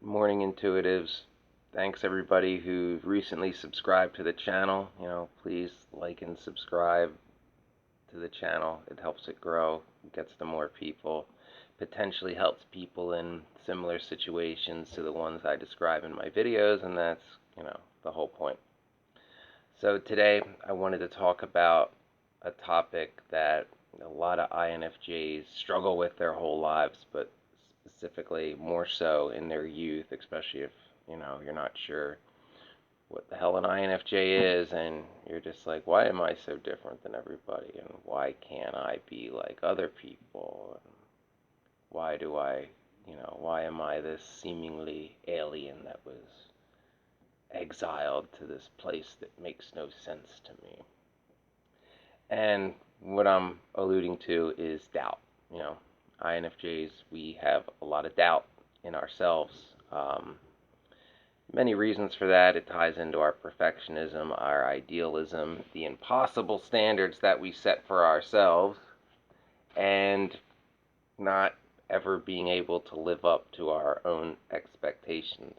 Morning Intuitives. Thanks everybody who recently subscribed to the channel. Please like and subscribe to the channel. It helps it grow, gets to more people, potentially helps people in similar situations to the ones I describe in my videos, and that's, the whole point. So today I wanted to talk about a topic that a lot of INFJs struggle with their whole lives, but specifically more so in their youth, especially if, you're not sure what the hell an INFJ is, and you're just like, why am I so different than everybody, and why can't I be like other people, and why am I this seemingly alien that was exiled to this place that makes no sense to me? And what I'm alluding to is doubt. INFJs, we have a lot of doubt in ourselves. Many reasons for that. It ties into our perfectionism, our idealism, the impossible standards that we set for ourselves, and not ever being able to live up to our own expectations.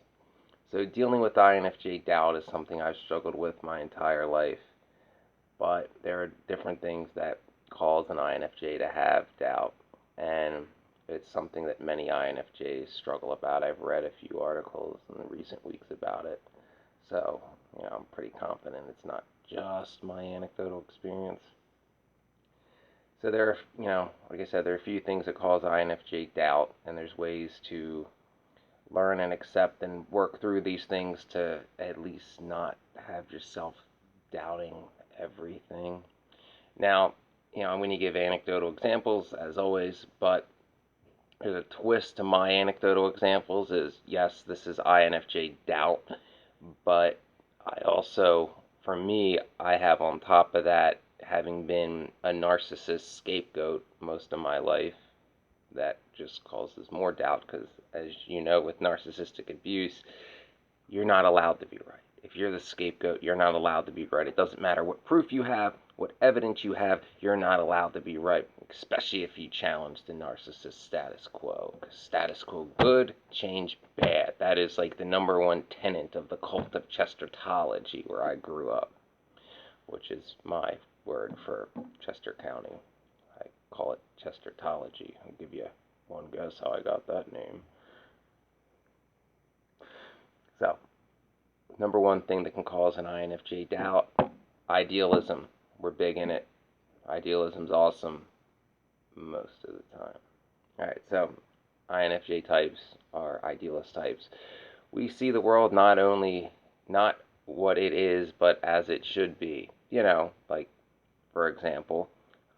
So dealing with INFJ doubt is something I've struggled with my entire life. But there are different things that cause an INFJ to have doubt, and it's something that many INFJs struggle about. I've read a few articles in the recent weeks about it, so I'm pretty confident it's not just my anecdotal experience. So there are, like I said, there are a few things that cause INFJ doubt, and there's ways to learn and accept and work through these things to at least not have yourself doubting everything. Now, I'm going to give anecdotal examples as always, but there's a twist to my anecdotal examples is, yes, this is INFJ doubt, but I also, for me, I have on top of that, having been a narcissist scapegoat most of my life, that just causes more doubt because, as you know, with narcissistic abuse, you're not allowed to be right. If you're the scapegoat, you're not allowed to be right. It doesn't matter what proof you have, what evidence you have, you're not allowed to be right, especially if you challenge the narcissist status quo. Status quo good, change bad. That is like the number one tenet of the cult of Chestertology where I grew up, which is my word for Chester County. I call it Chestertology. I'll give you one guess how I got that name. So, number one thing that can cause an INFJ doubt, idealism. We're big in it. Idealism's awesome most of the time. Alright, so INFJ types are idealist types. We see the world not what it is, but as it should be. Like, for example,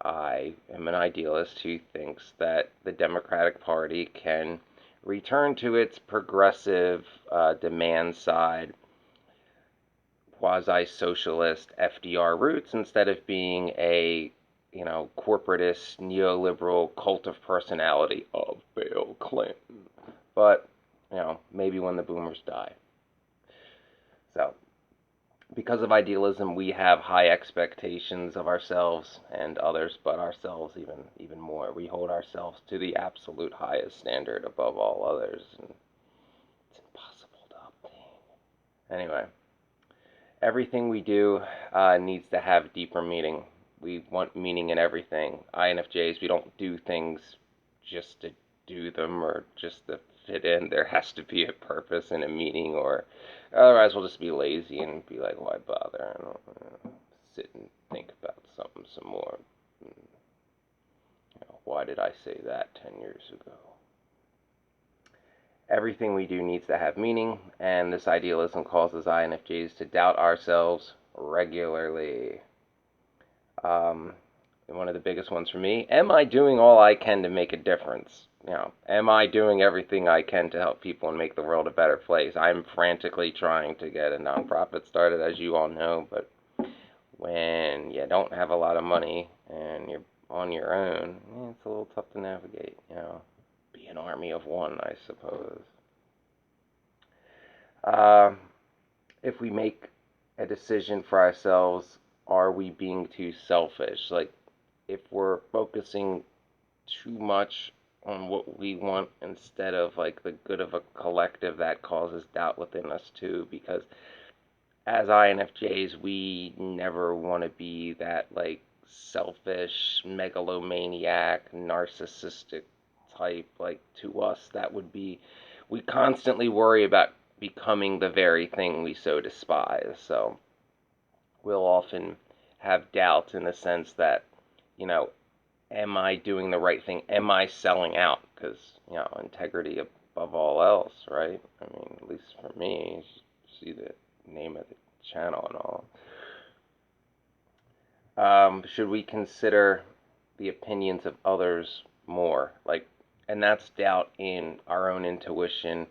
I am an idealist who thinks that the Democratic Party can return to its progressive demand side quasi-socialist FDR roots instead of being a, corporatist, neoliberal cult of personality of Bill Clinton. But, maybe when the boomers die. So, because of idealism, we have high expectations of ourselves and others, but ourselves even more. We hold ourselves to the absolute highest standard above all others, and it's impossible to obtain. Anyway. Everything we do needs to have deeper meaning. We want meaning in everything. INFJs, we don't do things just to do them or just to fit in. There has to be a purpose and a meaning, or otherwise we'll just be lazy and be like, why bother? I don't sit and think about something some more. Why did I say that 10 years ago? Everything we do needs to have meaning, and this idealism causes INFJs to doubt ourselves regularly. One of the biggest ones for me, am I doing all I can to make a difference? Am I doing everything I can to help people and make the world a better place? I'm frantically trying to get a nonprofit started, as you all know, but when you don't have a lot of money and you're on your own, it's a little tough to navigate, Be an army of one, I suppose. If we make a decision for ourselves, are we being too selfish? Like, if we're focusing too much on what we want instead of like the good of a collective, that causes doubt within us too, because as INFJs we never want to be that like selfish megalomaniac narcissistic type. Like, to us that would be, we constantly worry about becoming the very thing we so despise. So we'll often have doubts in the sense that, you know, am I doing the right thing? Am I selling out? Because, integrity above all else, right? I mean, at least for me, you see the name of the channel and all. Should we consider the opinions of others more? Like, and that's doubt in our own intuition,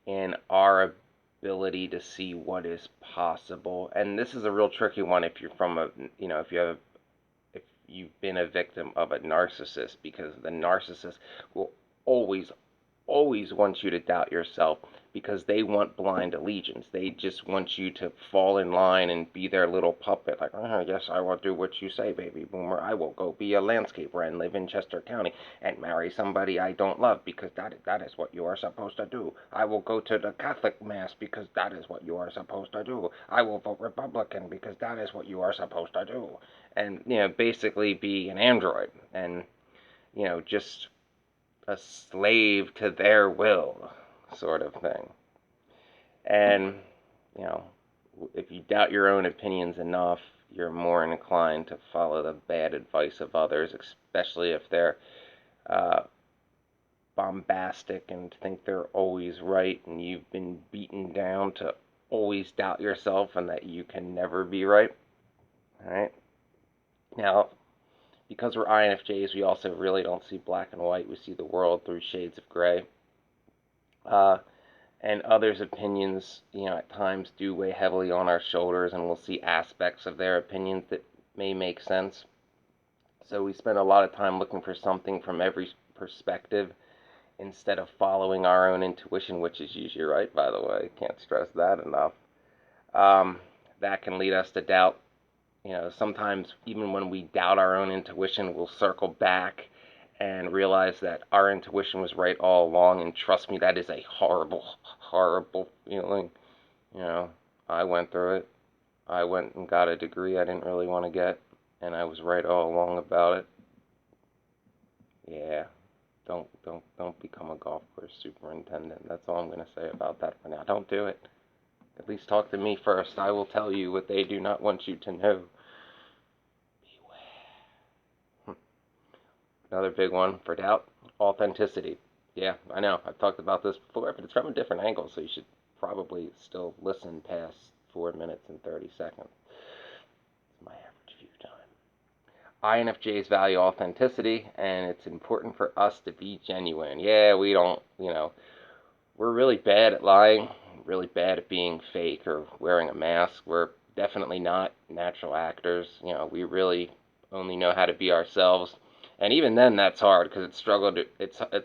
in our ability to see what is possible. And this is a real tricky one if you're from a, if you've been a victim of a narcissist, because the narcissist will always always want you to doubt yourself, because they want blind allegiance. They just want you to fall in line and be their little puppet. Like, oh, yes, I will do what you say, baby boomer. I will go be a landscaper and live in Chester County and marry somebody I don't love, because that is what you are supposed to do. I will go to the Catholic Mass because that is what you are supposed to do. I will vote Republican because that is what you are supposed to do. And, basically be an android and, just a slave to their will, sort of thing. And, you know, if you doubt your own opinions enough, you're more inclined to follow the bad advice of others, especially if they're uh, bombastic and think they're always right, and you've been beaten down to always doubt yourself and that you can never be right. All right. Now, because we're INFJs, we also really don't see black and white. We see the world through shades of gray. Uh, and others' opinions, at times do weigh heavily on our shoulders, and we'll see aspects of their opinions that may make sense. So we spend a lot of time looking for something from every perspective instead of following our own intuition, which is usually right, by the way. Can't stress that enough. That can lead us to doubt. Sometimes even when we doubt our own intuition, we'll circle back and realize that our intuition was right all along. And trust me, that is a horrible, horrible feeling. You know, I went through it. I went and got a degree I didn't really want to get, and I was right all along about it. Yeah, don't become a golf course superintendent. That's all I'm gonna say about that for now. Don't do it. At least talk to me first. I will tell you what they do not want you to know. Beware. Another big one for doubt: authenticity. Yeah, I know. I've talked about this before, but it's from a different angle, so you should probably still listen past 4 minutes and 30 seconds. It's my average view time. INFJs value authenticity, and it's important for us to be genuine. Yeah, we don't, we're really bad at lying, really bad at being fake or wearing a mask. We're definitely not natural actors. We really only know how to be ourselves. And even then, that's hard because it's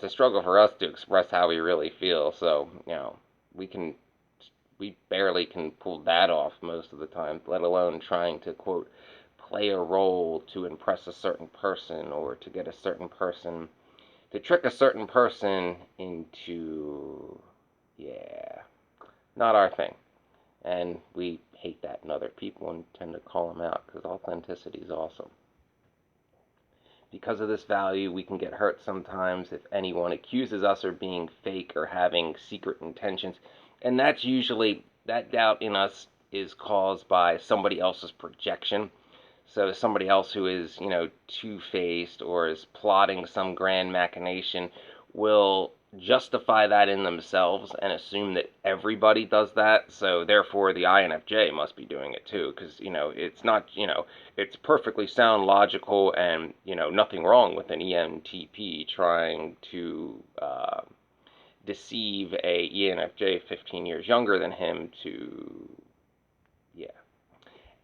a struggle for us to express how we really feel. So, we barely can pull that off most of the time, let alone trying to, quote, play a role to impress a certain person, or to get a certain person, to trick a certain person into, yeah, not our thing. And we hate that in other people and tend to call them out, because authenticity is awesome. Because of this value, we can get hurt sometimes if anyone accuses us of being fake or having secret intentions. And that's usually, that doubt in us is caused by somebody else's projection. So somebody else who is, two-faced or is plotting some grand machination will justify that in themselves and assume that everybody does that. So therefore, the INFJ must be doing it too, because it's not, it's perfectly sound, logical, and nothing wrong with an ENTP trying to deceive a ENFJ 15 years younger than him to, yeah,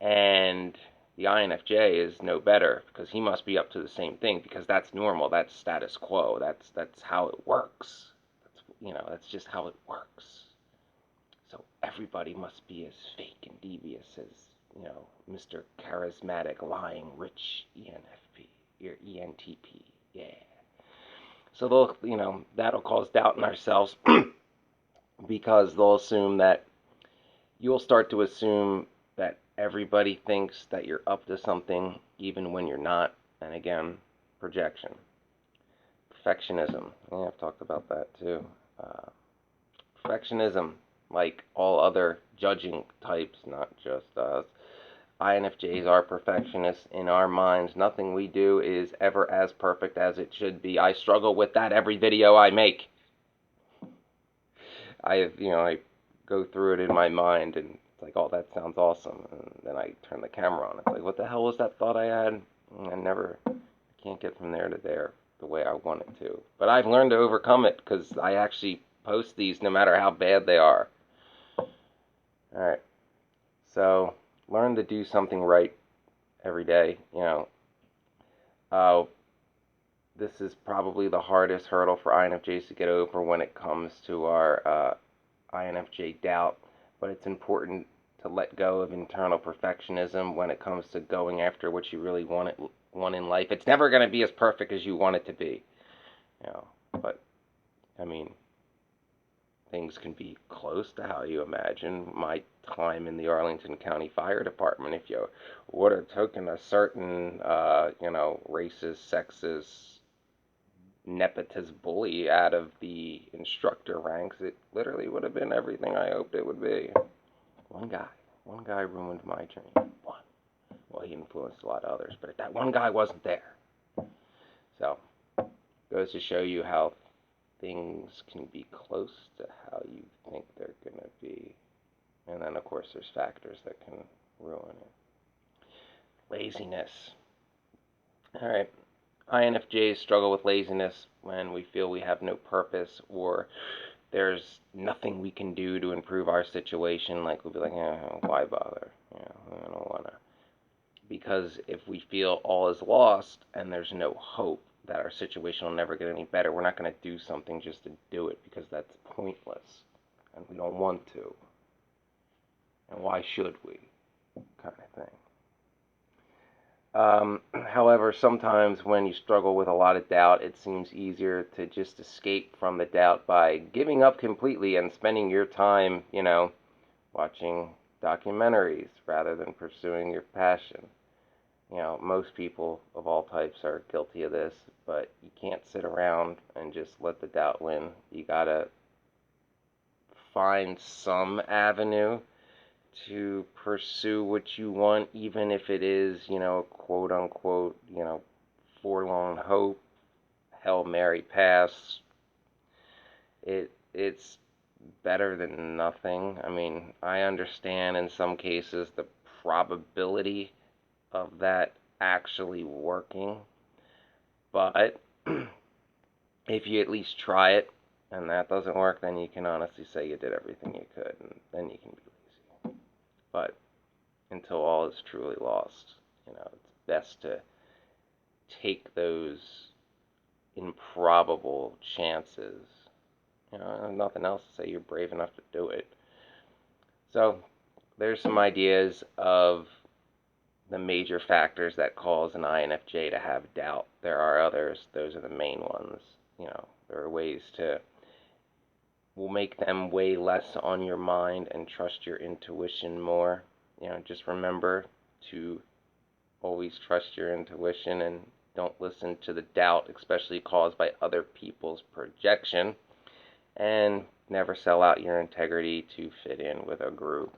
and the INFJ is no better, because he must be up to the same thing, because that's normal, that's status quo, that's how it works. That's just how it works. So everybody must be as fake and devious as, Mr. Charismatic, lying, rich ENFP, your ENTP. Yeah. So they'll, that'll cause doubt in ourselves because they'll assume that you'll start to assume that everybody thinks that you're up to something even when you're not. And again, projection. Perfectionism. Yeah, I've talked about that too. Uh, Perfectionism, like all other judging types, not just us. INFJs are perfectionists in our minds. Nothing we do is ever as perfect as it should be. I struggle with that every video I make. I go through it in my mind and it's like, oh, that sounds awesome. And then I turn the camera on. It's like, what the hell was that thought I had? And I can't get from there to there the way I want it to. But I've learned to overcome it because I actually post these no matter how bad they are. Alright, so learn to do something right every day. This is probably the hardest hurdle for INFJs to get over when it comes to our INFJ doubt, but it's important to let go of internal perfectionism when it comes to going after what you really want in life. It's never going to be as perfect as you want it to be, but I mean, things can be close to how you imagine. My time in the Arlington County Fire Department, if you would have taken a certain, racist, sexist, nepotist bully out of the instructor ranks, it literally would have been everything I hoped it would be. One guy ruined my dream. One. Well, he influenced a lot of others, but that one guy wasn't there. So, goes to show you how things can be close to how you think they're going to be. And then, of course, there's factors that can ruin it. Laziness. All right. INFJs struggle with laziness when we feel we have no purpose or there's nothing we can do to improve our situation. Like, we'll be like, why bother? I don't want to. Because if we feel all is lost and there's no hope that our situation will never get any better, we're not going to do something just to do it because that's pointless and we don't want to. And why should we? Kind of thing. However, sometimes when you struggle with a lot of doubt, it seems easier to just escape from the doubt by giving up completely and spending your time, watching documentaries rather than pursuing your passion. Most people of all types are guilty of this, but you can't sit around and just let the doubt win. You gotta find some avenue to pursue what you want, even if it is, quote unquote, forlorn hope, Hail Mary pass. It's better than nothing. I mean, I understand in some cases the probability of that actually working, but if you at least try it and that doesn't work, then you can honestly say you did everything you could, and then you can be lazy. But until all is truly lost, it's best to take those improbable chances. Nothing else to say, you're brave enough to do it. So there's some ideas of the major factors that cause an INFJ to have doubt. There are others. Those are the main ones. There are ways to will make them weigh less on your mind and trust your intuition more. Just remember to always trust your intuition and don't listen to the doubt, especially caused by other people's projection. And never sell out your integrity to fit in with a group.